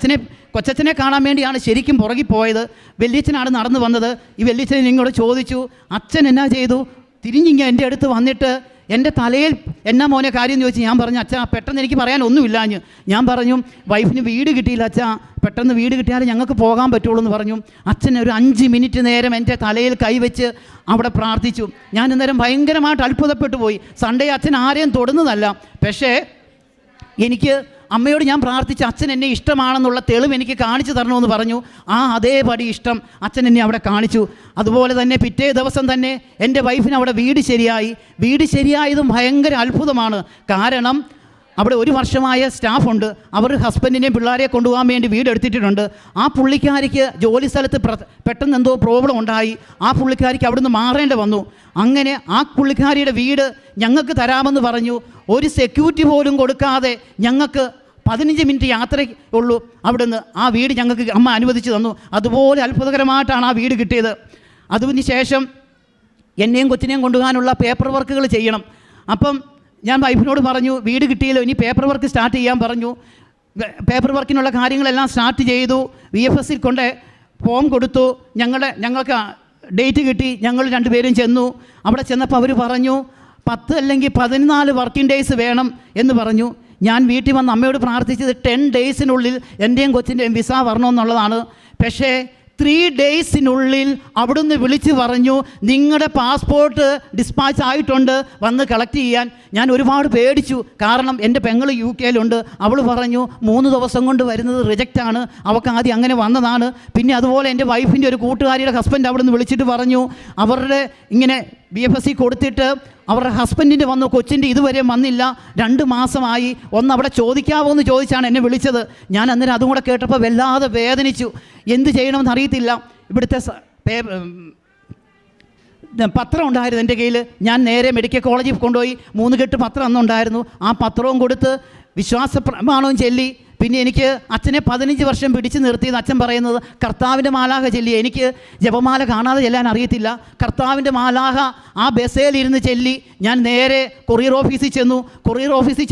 കൊച്ചച്ഛനെ കാണാൻ വേണ്ടിയാണ് ശരിക്കും പുറകിൽ പോയത്. വല്യച്ഛനാണ് നടന്നു വന്നത്. ഈ വല്യച്ഛനെ നിങ്ങളോട് ചോദിച്ചു, അച്ഛൻ എന്നാ ചെയ്തു? തിരിഞ്ഞിങ്ങ എൻ്റെ അടുത്ത് വന്നിട്ട് എൻ്റെ തലയിൽ എന്നാ മോനെ കാര്യം എന്ന് ചോദിച്ചു. ഞാൻ പറഞ്ഞു, അച്ഛാ പെട്ടെന്ന് എനിക്ക് പറയാൻ ഒന്നുമില്ലാഞ്ഞ്. ഞാൻ പറഞ്ഞു, വൈഫിന് വീട് കിട്ടിയില്ല അച്ഛാ, പെട്ടെന്ന് വീട് കിട്ടിയാലേ ഞങ്ങൾക്ക് പോകാൻ പറ്റുള്ളൂ എന്ന് പറഞ്ഞു. അച്ഛൻ ഒരു 5 മിനിറ്റ് നേരം എൻ്റെ തലയിൽ കൈവച്ച് അവിടെ പ്രാർത്ഥിച്ചു. ഞാൻ അന്നേരം ഭയങ്കരമായിട്ട് അത്ഭുതപ്പെട്ടു പോയി. സൺഡേ അച്ഛൻ ആരെയും തൊടുന്നതല്ല, പക്ഷേ എനിക്ക് അമ്മയോട് ഞാൻ പ്രാർത്ഥിച്ച് അച്ഛൻ എന്നെ ഇഷ്ടമാണെന്നുള്ള തെളിവ് എനിക്ക് കാണിച്ചു തരണമെന്ന് പറഞ്ഞു. അതേപടി ഇഷ്ടം അച്ഛൻ എന്നെ അവിടെ കാണിച്ചു. അതുപോലെ തന്നെ പിറ്റേ ദിവസം തന്നെ എൻ്റെ വൈഫിന് അവിടെ വീട് ശരിയായതും ഭയങ്കര അത്ഭുതമാണ്. കാരണം അവിടെ 1 വർഷമായ സ്റ്റാഫുണ്ട്. അവർ ഹസ്ബൻഡിനെയും പിള്ളേരെ കൊണ്ടുപോകാൻ വേണ്ടി വീട് എടുത്തിട്ടുണ്ട്. ആ പുള്ളിക്കാരിക്ക് ജോലി സ്ഥലത്ത് പെട്ടെന്ന് എന്തോ പ്രോബ്ലം ഉണ്ടായി. ആ പുള്ളിക്കാരിക്ക് അവിടുന്ന് മാറേണ്ടി വന്നു. അങ്ങനെ ആ പുള്ളിക്കാരിയുടെ വീട് ഞങ്ങൾക്ക് തരാമെന്ന് പറഞ്ഞു. ഒരു സെക്യൂരിറ്റി പോലും കൊടുക്കാതെ ഞങ്ങൾക്ക് 15 മിനിറ്റ് യാത്രയുള്ളൂ അവിടുന്ന്. ആ വീട് ഞങ്ങൾക്ക് അമ്മ അനുവദിച്ചു തന്നു. അതുപോലെ അത്ഭുതകരമായിട്ടാണ് ആ വീട് കിട്ടിയത്. അതിന് ശേഷം എന്നെയും കൊച്ചിനെയും കൊണ്ടുപോകാനുള്ള പേപ്പർ വർക്കുകൾ ചെയ്യണം. അപ്പം ഞാൻ വൈഫിനോട് പറഞ്ഞു, വീട് കിട്ടിയല്ലോ, ഇനി പേപ്പർ വർക്ക് സ്റ്റാർട്ട് ചെയ്യാൻ പറഞ്ഞു. പേപ്പർ വർക്കിനുള്ള കാര്യങ്ങളെല്ലാം സ്റ്റാർട്ട് ചെയ്തു. VFSൽ കൊണ്ട് ഫോം കൊടുത്തു. ഞങ്ങൾക്ക് ഡേറ്റ് കിട്ടി. ഞങ്ങൾ 2 പേരും ചെന്നു. അവിടെ ചെന്നപ്പോൾ അവർ പറഞ്ഞു 10 അല്ലെങ്കിൽ 14 വർക്കിംഗ് ഡേയ്സ് വേണം എന്ന് പറഞ്ഞു. ഞാൻ വീട്ടിൽ വന്ന് അമ്മയോട് പ്രാർത്ഥിച്ചത് 10 ഡേയ്സിനുള്ളിൽ എൻ്റെയും കൊച്ചിൻ്റെയും വിസ വരണമെന്നുള്ളതാണ്. പക്ഷേ 3 ഡേയ്സിനുള്ളിൽ അവിടുന്ന് വിളിച്ച് പറഞ്ഞു, നിങ്ങളുടെ പാസ്പോർട്ട് ഡിസ്പാച്ച് ആയിട്ടുണ്ട്, വന്ന് കളക്ട് ചെയ്യാൻ. ഞാൻ ഒരുപാട് പേടിച്ചു. കാരണം എൻ്റെ പെങ്ങൾ UK അവൾ പറഞ്ഞു 3 ദിവസം കൊണ്ട് വരുന്നത് റിജക്റ്റാണ്, അവൾക്ക് ആദ്യം അങ്ങനെ വന്നതാണ്. പിന്നെ അതുപോലെ എൻ്റെ വൈഫിൻ്റെ ഒരു കൂട്ടുകാരിയുടെ ഹസ്ബൻഡ് അവിടുന്ന് വിളിച്ചിട്ട് പറഞ്ഞു, അവരുടെ ഇങ്ങനെ BFSC കൊടുത്തിട്ട് അവരുടെ ഹസ്ബൻഡിൻ്റെ വന്നു, കൊച്ചിൻ്റെ ഇതുവരെ വന്നില്ല, 2 മാസമായി, ഒന്ന് അവിടെ ചോദിക്കാവോ എന്ന് ചോദിച്ചാണ് എന്നെ വിളിച്ചത്. ഞാൻ അന്നേരം അതും കൂടെ കേട്ടപ്പോൾ വല്ലാതെ വേദനിച്ചു. എന്ത് ചെയ്യണമെന്ന് അറിയത്തില്ല. ഇവിടുത്തെ പത്രം ഉണ്ടായിരുന്നു എൻ്റെ കയ്യിൽ. ഞാൻ നേരെ മെഡിക്കൽ കോളേജിൽ കൊണ്ടുപോയി 3 കെട്ട് പത്രം അന്നുണ്ടായിരുന്നു. ആ പത്രവും കൊടുത്ത് വിശ്വാസ പ്രമാണവും ചൊല്ലി. പിന്നെ എനിക്ക് അച്ഛനെ 15 വർഷം പിടിച്ചു നിർത്തിയത് അച്ഛൻ പറയുന്നത് കർത്താവിൻ്റെ മാലാഹ ചൊല്ലി. എനിക്ക് ജപമാല കാണാതെ ചെല്ലാൻ അറിയത്തില്ല. കർത്താവിൻ്റെ മാലാഹ ആ ബസ്സേലിരുന്ന് ചൊല്ലി. ഞാൻ നേരെ കൊറിയർ ഓഫീസിൽ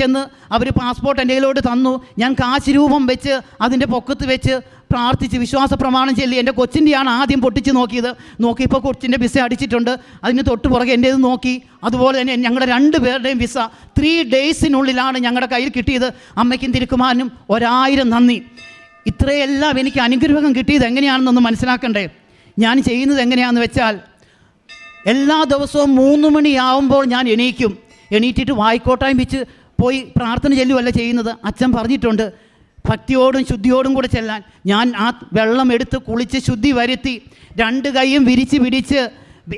ചെന്ന് അവർ പാസ്പോർട്ട് എൻ്റെ കയ്യിലോട്ട് തന്നു. ഞാൻ കാശ് രൂപം വെച്ച് അതിൻ്റെ പൊക്കത്ത് വെച്ച് പ്രാർത്ഥിച്ച് വിശ്വാസ പ്രമാണം ചൊല്ലി. എൻ്റെ കൊച്ചിൻ്റെയാണ് ആദ്യം പൊട്ടിച്ച് നോക്കിയപ്പോൾ കൊച്ചിൻ്റെ വിസ അടിച്ചിട്ടുണ്ട്. അതിന് തൊട്ട് പുറകെ എൻ്റേത് നോക്കി. അതുപോലെ തന്നെ ഞങ്ങളുടെ 2 പേരുടെയും വിസ 3 ഡേയ്സിനുള്ളിലാണ് ഞങ്ങളുടെ കയ്യിൽ കിട്ടിയത്. അമ്മയ്ക്കും തിരുക്കുമാരനും 1000 നന്ദി. ഇത്രയെല്ലാം എനിക്ക് അനുഗ്രഹം കിട്ടിയത് എങ്ങനെയാണെന്നൊന്ന് മനസ്സിലാക്കണ്ടേ. ഞാൻ ചെയ്യുന്നത് എങ്ങനെയാണെന്ന് വെച്ചാൽ, എല്ലാ ദിവസവും 3 മണിയാവുമ്പോൾ ഞാൻ എണീറ്റിട്ട് വായിക്കോട്ടായും വെച്ച് പോയി പ്രാർത്ഥന ചെല്ലുവല്ല ചെയ്യുന്നത്. അച്ഛൻ പറഞ്ഞിട്ടുണ്ട് ഭക്തിയോടും ശുദ്ധിയോടും കൂടെ ചെല്ലാൻ. ഞാൻ ആ വെള്ളം എടുത്ത് കുളിച്ച് ശുദ്ധി വരുത്തി 2 കൈയും വിരിച്ച് പിടിച്ച്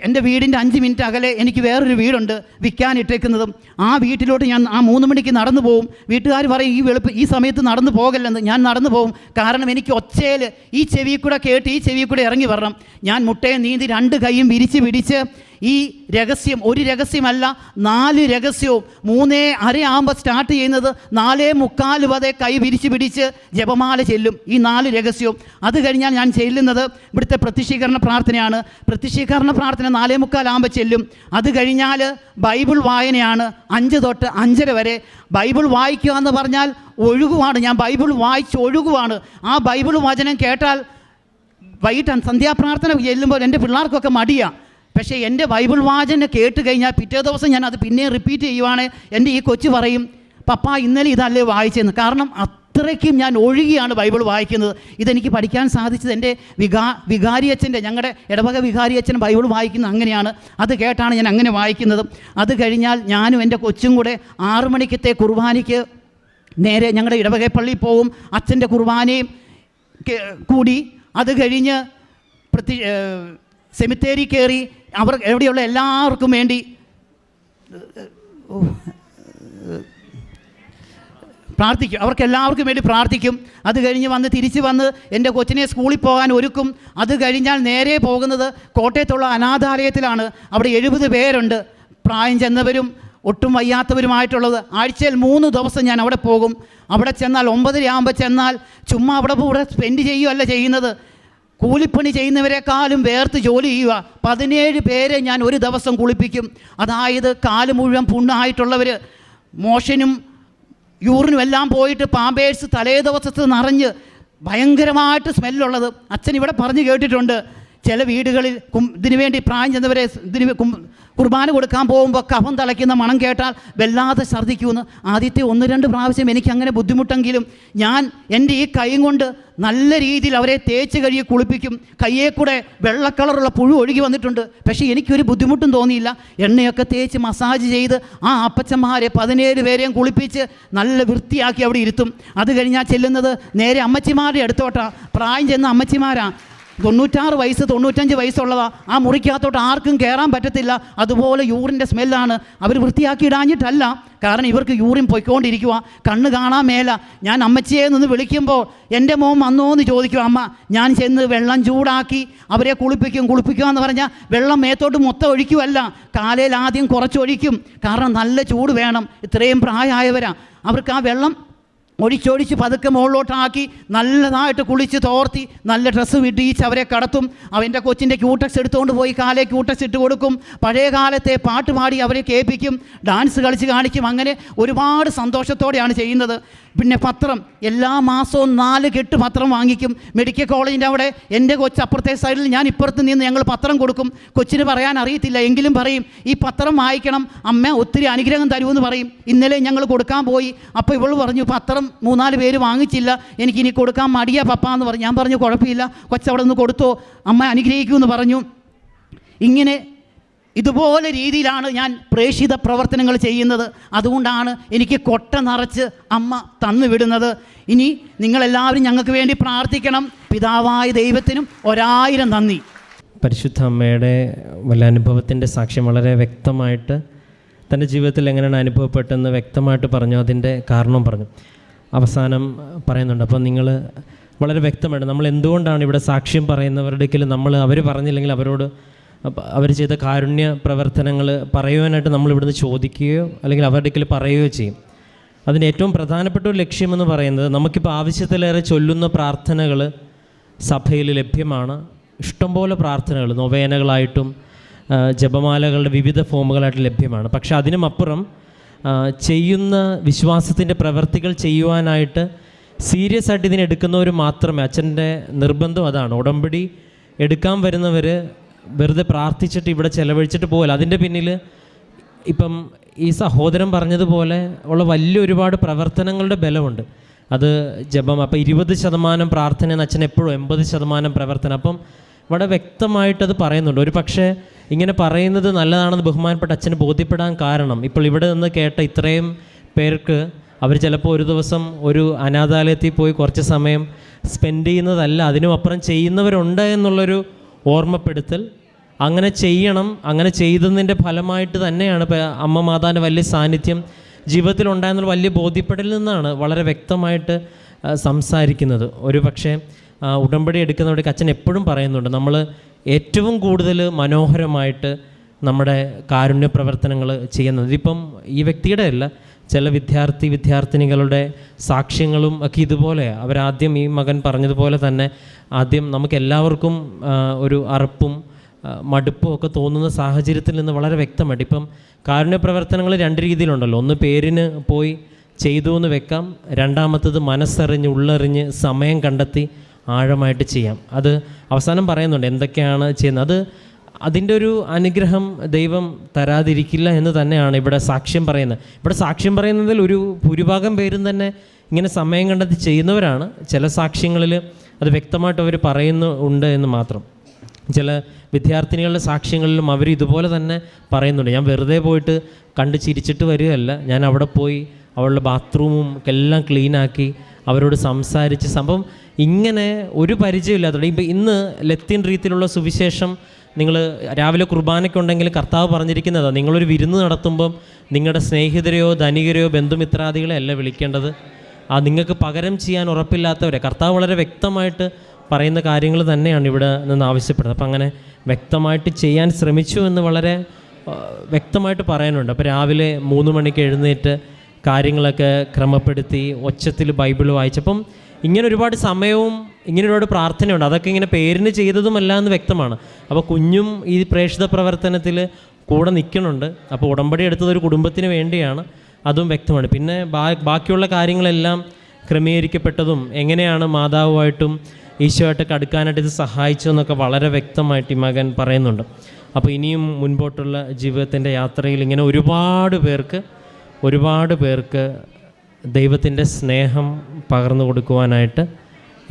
എൻ്റെ വീടിൻ്റെ 5 മിനിറ്റ് അകലെ എനിക്ക് വേറൊരു വീടുണ്ട് വിൽക്കാനിട്ടേക്കുന്നതും. ആ വീട്ടിലോട്ട് ഞാൻ ആ 3 മണിക്ക് നടന്നു പോകും. വീട്ടുകാർ പറയും ഈ സമയത്ത് നടന്നു പോകല്ലെന്ന്. ഞാൻ നടന്നു പോകും. കാരണം എനിക്ക് ഒച്ചയിൽ ഈ ചെവി കൂടെ കേട്ട് ഈ ചെവി കൂടെ ഇറങ്ങി വരണം. ഞാൻ മുട്ടയെ നീന്തി 2 കൈയും വിരിച്ച് പിടിച്ച് ഈ രഹസ്യം, ഒരു രഹസ്യമല്ല 4 രഹസ്യവും 3:30 ആകുമ്പോൾ സ്റ്റാർട്ട് ചെയ്യുന്നത് 4:45 വരെ കൈ വിരിച്ച് പിടിച്ച് ജപമാല ചെല്ലും. ഈ 4 രഹസ്യവും. അത് കഴിഞ്ഞാൽ ഞാൻ ചെല്ലുന്നത് ഇവിടുത്തെ പ്രത്യക്ഷീകരണ പ്രാർത്ഥനയാണ്. പ്രത്യക്ഷീകരണ പ്രാർത്ഥന 4:45 ആകുമ്പോൾ ചെല്ലും. അത് കഴിഞ്ഞാൽ ബൈബിൾ വായനയാണ് 5 തൊട്ട് 5:30 വരെ. ബൈബിൾ വായിക്കുക എന്ന് പറഞ്ഞാൽ ഒഴുകുവാണ്. ഞാൻ ബൈബിൾ വായിച്ച് ഒഴുകുവാണ്. ആ ബൈബിൾ വചനം കേട്ടാൽ വൈകിട്ട് സന്ധ്യാപ്രാർത്ഥന ചെല്ലുമ്പോൾ എൻ്റെ പിള്ളേർക്കൊക്കെ മടിയാണ്. പക്ഷേ എൻ്റെ ബൈബിൾ വാചന കേട്ട് കഴിഞ്ഞാൽ പിറ്റേ ദിവസം ഞാൻ അത് പിന്നെ റിപ്പീറ്റ് ചെയ്യുവാണ്. എൻ്റെ ഈ കൊച്ചു പറയും, പപ്പ ഇന്നലെ ഇതല്ലേ വായിച്ചെന്ന്. കാരണം അത്രയ്ക്കും ഞാൻ ഒഴുകിയാണ് ബൈബിൾ വായിക്കുന്നത്. ഇതെനിക്ക് പഠിക്കാൻ സാധിച്ചത് എൻ്റെ വികാരിയച്ഛൻ്റെ, ഞങ്ങളുടെ ഇടവക വികാരിയച്ഛൻ ബൈബിൾ വായിക്കുന്നത് അങ്ങനെയാണ്. അത് കേട്ടാണ് ഞാൻ അങ്ങനെ വായിക്കുന്നത്. അത് കഴിഞ്ഞാൽ ഞാനും എൻ്റെ കൊച്ചും കൂടെ 6 മണിക്കത്തെ കുർബാനയ്ക്ക് നേരെ ഞങ്ങളുടെ ഇടവക പള്ളിയിൽ പോകും. അച്ഛൻ്റെ കുർബാനയും കൂടി അത് കഴിഞ്ഞ് സെമിത്തേരി കയറി അവർ എവിടെയുള്ള എല്ലാവർക്കും വേണ്ടി പ്രാർത്ഥിക്കും. അവർക്ക് എല്ലാവർക്കും വേണ്ടി പ്രാർത്ഥിക്കും. അത് കഴിഞ്ഞ് തിരിച്ച് വന്ന് എൻ്റെ കൊച്ചിനെ സ്കൂളിൽ പോകാൻ ഒരുക്കും. അത് കഴിഞ്ഞാൽ നേരെ പോകുന്നത് കോട്ടയത്തുള്ള അനാഥാലയത്തിലാണ്. അവിടെ 70 പേരുണ്ട്, പ്രായം ചെന്നവരും ഒട്ടും വയ്യാത്തവരുമായിട്ടുള്ളത്. ആഴ്ചയിൽ 3 ദിവസം ഞാൻ അവിടെ പോകും. അവിടെ ചെന്നാൽ 9:30 ആകുമ്പോൾ ചെന്നാൽ ചുമ്മാ അവിടെ സ്പെൻഡ് ചെയ്യുകയല്ല ചെയ്യുന്നത്. കൂലിപ്പണി ചെയ്യുന്നവരെക്കാളും വേർത്ത് ജോലി ചെയ്യുക. 17 പേരെ ഞാൻ ഒരു ദിവസം കുളിപ്പിക്കും. അതായത് കാല് മുഴുവൻ പുണ്ണായിട്ടുള്ളവർ, മോഷനും യൂറിനും എല്ലാം പോയിട്ട് പാമ്പേഴ്സ് തലേ ദിവസത്ത് നിറഞ്ഞ് ഭയങ്കരമായിട്ട് സ്മെല്ലുള്ളത്. അച്ഛൻ ഇവിടെ പറഞ്ഞു കേട്ടിട്ടുണ്ട്. ചില വീടുകളിൽ ഇതിനു വേണ്ടി പ്രായം ചെന്നവരെ കുർബാന കൊടുക്കാൻ പോകുമ്പോൾ കഫം തിളയ്ക്കുന്ന മണം കേട്ടാൽ വല്ലാതെ ഛർദ്ദിക്കുമെന്ന്. ആദ്യത്തെ 1-2 പ്രാവശ്യം എനിക്കങ്ങനെ ബുദ്ധിമുട്ടെങ്കിലും ഞാൻ എൻ്റെ ഈ കൈ കൊണ്ട് നല്ല രീതിയിൽ അവരെ തേച്ച് കഴുകി കുളിപ്പിക്കും. കയ്യെ കൂടെ വെള്ള കളറുള്ള പുഴു ഒഴുകി വന്നിട്ടുണ്ട്. പക്ഷേ എനിക്കൊരു ബുദ്ധിമുട്ടും തോന്നിയില്ല. എണ്ണയൊക്കെ തേച്ച് മസാജ് ചെയ്ത് ആ അപ്പച്ചന്മാരെ 17 പേരെയും കുളിപ്പിച്ച് നല്ല വൃത്തിയാക്കി അവിടെ ഇരുത്തും. അത് കഴിഞ്ഞാൽ ചെല്ലുന്നത് നേരെ അമ്മച്ചിമാരുടെ അടുത്തോട്ടാണ്. പ്രായം ചെന്ന അമ്മച്ചിമാരാണ്. 96 വയസ്സ് 95 വയസ്സുള്ളതാണ്. ആ മുറിക്കകത്തോട്ട് ആർക്കും കയറാൻ പറ്റത്തില്ല. അതുപോലെ യൂറിൻ്റെ സ്മെല്ലാണ്. അവർ വൃത്തിയാക്കി ഇടാഞ്ഞിട്ടല്ല, കാരണം ഇവർക്ക് യൂറിൻ പൊയ്ക്കൊണ്ടിരിക്കുക. കണ്ണ് കാണാൻ മേല. ഞാൻ അമ്മച്ചിയെ നിന്ന് വിളിക്കുമ്പോൾ എൻ്റെ മോൻ വന്നോ എന്ന് ചോദിക്കും അമ്മ. ഞാൻ ചെന്ന് വെള്ളം ചൂടാക്കി അവരെ കുളിപ്പിക്കുക എന്ന് പറഞ്ഞാൽ വെള്ളം മേത്തോട്ട് മൊത്തം ഒഴിക്കുമല്ല, കാലയിൽ ആദ്യം കുറച്ചൊഴിക്കും. കാരണം നല്ല ചൂട് വേണം. ഇത്രയും പ്രായമായവരാണ്. അവർക്ക് ആ വെള്ളം ഒഴിച്ചൊഴിച്ച് പതുക്കെ മുകളിലോട്ടാക്കി നല്ലതായിട്ട് കുളിച്ച് തോർത്തി നല്ല ഡ്രസ്സ് വിടിയിച്ച് അവരെ കടത്തും. അവൻ്റെ കൊച്ചിൻ്റെ ക്യൂട്ടക്സ് എടുത്തുകൊണ്ട് പോയി കാലേ ക്യൂട്ടക്സ് ഇട്ട് കൊടുക്കും. പഴയ കാലത്തെ പാട്ട് പാടി അവരെ കേൾപ്പിക്കും, ഡാൻസ് കളിച്ച് കാണിക്കും. അങ്ങനെ ഒരുപാട് സന്തോഷത്തോടെയാണ് ചെയ്യുന്നത്. പിന്നെ പത്രം എല്ലാ മാസവും 4 കെട്ട് പത്രം വാങ്ങിക്കും. മെഡിക്കൽ കോളേജിൻ്റെ അവിടെ എൻ്റെ കൊച്ച് അപ്പുറത്തെ സൈഡിൽ, ഞാൻ ഇപ്പുറത്ത് നിന്ന് ഞങ്ങൾ പത്രം കൊടുക്കും. കൊച്ചിന് പറയാൻ അറിയത്തില്ല എങ്കിലും പറയും, ഈ പത്രം വായിക്കണം അമ്മ, ഒത്തിരി അനുഗ്രഹം തരുമെന്ന് പറയും. ഇന്നലെ ഞങ്ങൾ കൊടുക്കാൻ പോയി. അപ്പോൾ ഇവൾ പറഞ്ഞു പത്രം 3-4 പേര് വാങ്ങിച്ചില്ല, എനിക്കിനി കൊടുക്കാൻ മടിയാ പപ്പ എന്ന് പറഞ്ഞു. ഞാൻ പറഞ്ഞു കുഴപ്പമില്ല, കൊച്ചവിടെ നിന്ന് കൊടുത്തോ, അമ്മ അനുഗ്രഹിക്കുമെന്ന് പറഞ്ഞു. ഇങ്ങനെ ഇതുപോലെ രീതിയിലാണ് ഞാൻ പ്രേക്ഷിത പ്രവർത്തനങ്ങൾ ചെയ്യുന്നത്. അതുകൊണ്ടാണ് എനിക്ക് കൊട്ട നിറച്ച് അമ്മ തന്നു വിടുന്നത്. ഇനി നിങ്ങളെല്ലാവരും ഞങ്ങൾക്ക് വേണ്ടി പ്രാർത്ഥിക്കണം. പിതാവായ ദൈവത്തിനും 1000 നന്ദി. പരിശുദ്ധ അമ്മയുടെ വല്ല അനുഭവത്തിൻ്റെ സാക്ഷ്യം വളരെ വ്യക്തമായിട്ട് തൻ്റെ ജീവിതത്തിൽ എങ്ങനെയാണ് അനുഭവപ്പെട്ടെന്ന് വ്യക്തമായിട്ട് പറഞ്ഞു. അതിൻ്റെ കാരണം പറഞ്ഞു. അവസാനം പറയുന്നുണ്ട്. അപ്പോൾ നിങ്ങൾ വളരെ വ്യക്തമായിട്ട് നമ്മൾ എന്തുകൊണ്ടാണ് ഇവിടെ സാക്ഷ്യം പറയുന്നവരുടെ നമ്മൾ അവർ പറഞ്ഞില്ലെങ്കിൽ അവരോട് അവർ ചെയ്ത കാരുണ്യ പ്രവർത്തനങ്ങൾ പറയുവാനായിട്ട് നമ്മളിവിടുന്ന് ചോദിക്കുകയോ അല്ലെങ്കിൽ അവരുടെ പറയുകയോ ചെയ്യും. അതിൻ്റെ ഏറ്റവും പ്രധാനപ്പെട്ട ഒരു ലക്ഷ്യമെന്ന് പറയുന്നത്, നമുക്കിപ്പോൾ ആവശ്യത്തിലേറെ ചൊല്ലുന്ന പ്രാർത്ഥനകൾ സഭയിൽ ലഭ്യമാണ്. ഇഷ്ടംപോലെ പ്രാർത്ഥനകൾ നൊവേനകളായിട്ടും ജപമാലകളുടെ വിവിധ ഫോമുകളായിട്ട് ലഭ്യമാണ്. പക്ഷെ അതിനുമപ്പുറം ചെയ്യുന്ന വിശ്വാസത്തിൻ്റെ പ്രവൃത്തികൾ ചെയ്യുവാനായിട്ട് സീരിയസ് ആയിട്ട് ഇതിനെടുക്കുന്നവർ മാത്രമേ, അച്ഛൻ്റെ നിർബന്ധം അതാണ്. ഉടമ്പടി എടുക്കാൻ വരുന്നവർ വെറുതെ പ്രാർത്ഥിച്ചിട്ട് ഇവിടെ ചിലവഴിച്ചിട്ട് പോകല. അതിൻ്റെ പിന്നിൽ ഇപ്പം ഈ സഹോദരൻ പറഞ്ഞതുപോലെ ഉള്ള ഒരുപാട് പ്രവർത്തനങ്ങളുടെ ബലമുണ്ട്. അത് ജപം. അപ്പോൾ 20% പ്രാർത്ഥന എന്ന് അച്ഛൻ എപ്പോഴും 80% പ്രവർത്തനം. അപ്പം വളരെ വ്യക്തമായിട്ടത് പറയുന്നുണ്ട്. ഒരു പക്ഷേ ഇങ്ങനെ പറയുന്നത് നല്ലതാണെന്ന് ബഹുമാനപ്പെട്ട അച്ഛന് ബോധ്യപ്പെടാൻ കാരണം, ഇപ്പോൾ ഇവിടെ നിന്ന് കേട്ട ഇത്രയും പേർക്ക് അവർ ചിലപ്പോൾ ഒരു ദിവസം ഒരു അനാഥാലയത്തിൽ പോയി കുറച്ച് സമയം സ്പെൻഡ് ചെയ്യുന്നതല്ല, അതിനുമപ്പുറം ചെയ്യുന്നവരുണ്ട് എന്നുള്ളൊരു ഓർമ്മപ്പെടുത്തൽ അങ്ങനെ ചെയ്യണം. അങ്ങനെ ചെയ്തതിൻ്റെ ഫലമായിട്ട് തന്നെയാണ് ഇപ്പോൾ അമ്മ മാതാവിൻ്റെ വലിയ സാന്നിധ്യം ജീവിതത്തിൽ ഉണ്ടായെന്നുള്ള വലിയ ബോധ്യപ്പെടലിൽ നിന്നാണ് വളരെ വ്യക്തമായിട്ട് സംസാരിക്കുന്നത്. ഒരു പക്ഷേ ഉടമ്പടി എടുക്കുന്നവർക്ക് അച്ഛൻ എപ്പോഴും പറയുന്നുണ്ട്, നമ്മൾ ഏറ്റവും കൂടുതൽ മനോഹരമായിട്ട് നമ്മുടെ കാരുണ്യ പ്രവർത്തനങ്ങൾ ചെയ്യുന്നത്. ഇതിപ്പം ഈ വ്യക്തിയുടെ അല്ല, ചില വിദ്യാർത്ഥിനികളുടെ സാക്ഷ്യങ്ങളും ഒക്കെ ഇതുപോലെ. അവരാദ്യം ഈ മകൻ പറഞ്ഞതുപോലെ തന്നെ ആദ്യം നമുക്ക് എല്ലാവർക്കും ഒരു അറപ്പും മടുപ്പും ഒക്കെ തോന്നുന്ന സാഹചര്യത്തിൽ നിന്ന് വളരെ വ്യക്തമായിട്ട് ഇപ്പം കാരുണ്യ പ്രവർത്തനങ്ങൾ 2 രീതിയിലുണ്ടല്ലോ. ഒന്ന് പേരിന് പോയി ചെയ്തു എന്ന് വെക്കാം, രണ്ടാമത്തത് മനസ്സറിഞ്ഞ് ഉള്ളറിഞ്ഞ് സമയം കണ്ടെത്തി ആഴമായിട്ട് ചെയ്യാം. അത് അവസാനം പറയുന്നുണ്ട് എന്തൊക്കെയാണ് ചെയ്യുന്നത്. അതിൻ്റെ ഒരു അനുഗ്രഹം ദൈവം തരാതിരിക്കില്ല എന്ന് തന്നെയാണ് ഇവിടെ സാക്ഷ്യം പറയുന്നത്. ഇവിടെ സാക്ഷ്യം പറയുന്നതിൽ ഒരു ഭൂരിഭാഗം പേരും തന്നെ ഇങ്ങനെ സമയം കണ്ടെത്തി ചെയ്യുന്നവരാണ്. ചില സാക്ഷ്യങ്ങളിൽ അത് വ്യക്തമായിട്ട് അവർ പറയുന്നുണ്ട് എന്ന് മാത്രം. ചില വിദ്യാർത്ഥിനികളുടെ സാക്ഷ്യങ്ങളിലും അവർ ഇതുപോലെ തന്നെ പറയുന്നുണ്ട്, ഞാൻ വെറുതെ പോയിട്ട് കണ്ട് ചിരിച്ചിട്ട് വരികയല്ല, ഞാൻ അവിടെ പോയി അവളുടെ ബാത്റൂമും എല്ലാം ക്ലീനാക്കി അവരോട് സംസാരിച്ച് സംഭവം ഇങ്ങനെ ഒരു പരിചയമില്ലാത്തത്. ഇപ്പം ഇന്ന് ലത്തീൻ രീതിയിലുള്ള സുവിശേഷം നിങ്ങൾ രാവിലെ കുർബാനയ്ക്കുണ്ടെങ്കിൽ കർത്താവ് പറഞ്ഞിരിക്കുന്നതാണ്, നിങ്ങളൊരു വിരുന്ന് നടത്തുമ്പം നിങ്ങളുടെ സ്നേഹിതരെയോ ധനികരെയോ ബന്ധുമിത്രാദികളെ അല്ല വിളിക്കേണ്ടത്, നിങ്ങൾക്ക് പകരം ചെയ്യാൻ ഉറപ്പില്ലാത്തവരെ. കർത്താവ് വളരെ വ്യക്തമായിട്ട് പറയുന്ന കാര്യങ്ങൾ തന്നെയാണ് ഇവിടെ നിന്ന് ആവശ്യപ്പെടുന്നത്. അപ്പം അങ്ങനെ വ്യക്തമായിട്ട് ചെയ്യാൻ ശ്രമിച്ചു എന്ന് വളരെ വ്യക്തമായിട്ട് പറയാനുണ്ട്. അപ്പോൾ രാവിലെ 3 മണിക്ക് എഴുന്നേറ്റ് കാര്യങ്ങളൊക്കെ ക്രമപ്പെടുത്തി ഒച്ചത്തിൽ ബൈബിൾ വായിച്ചപ്പം ഇങ്ങനെ ഒരുപാട് സമയവും ഇങ്ങനെ ഒരുപാട് പ്രാർത്ഥനയുണ്ട്. അതൊക്കെ ഇങ്ങനെ പേരിന് ചെയ്തതുമല്ല എന്ന് വ്യക്തമാണ്. അപ്പോൾ കുഞ്ഞും ഈ പ്രേക്ഷിത പ്രവർത്തനത്തിൽ കൂടെ നിൽക്കുന്നുണ്ട്. അപ്പോൾ ഉടമ്പടി എടുത്തതൊരു കുടുംബത്തിന് വേണ്ടിയാണ്, അതും വ്യക്തമാണ്. പിന്നെ ബാക്കിയുള്ള കാര്യങ്ങളെല്ലാം ക്രമീകരിക്കപ്പെട്ടതും എങ്ങനെയാണ് മാതാവുമായിട്ടും ഈശോയായിട്ടൊക്കെ അടുക്കാനായിട്ട് ഇത് സഹായിച്ചതെന്നൊക്കെ വളരെ വ്യക്തമായിട്ട് ഈ മകൻ പറയുന്നുണ്ട്. അപ്പോൾ ഇനിയും മുൻപോട്ടുള്ള ജീവിതത്തിൻ്റെ യാത്രയിൽ ഇങ്ങനെ ഒരുപാട് പേർക്ക് ദൈവത്തിൻ്റെ സ്നേഹം പകർന്നു കൊടുക്കുവാനായിട്ട്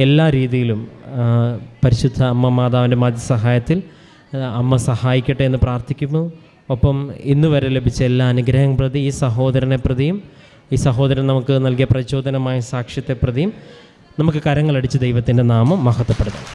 എല്ലാ രീതിയിലും പരിശുദ്ധ അമ്മ മാതാവിൻ്റെ സഹായത്തിൽ അമ്മ സഹായിക്കട്ടെ എന്ന് പ്രാർത്ഥിക്കുന്നു. ഒപ്പം ഇന്ന് വരെ ലഭിച്ച എല്ലാ അനുഗ്രഹം പ്രതി ഈ സഹോദരനെ പ്രതിയും ഈ സഹോദരൻ നമുക്ക് നൽകിയ പ്രചോദനമായ സാക്ഷ്യത്തെ പ്രതിയും നമുക്ക് കരങ്ങളടിച്ച് ദൈവത്തിൻ്റെ നാമം മഹത്വപ്പെടുത്താം.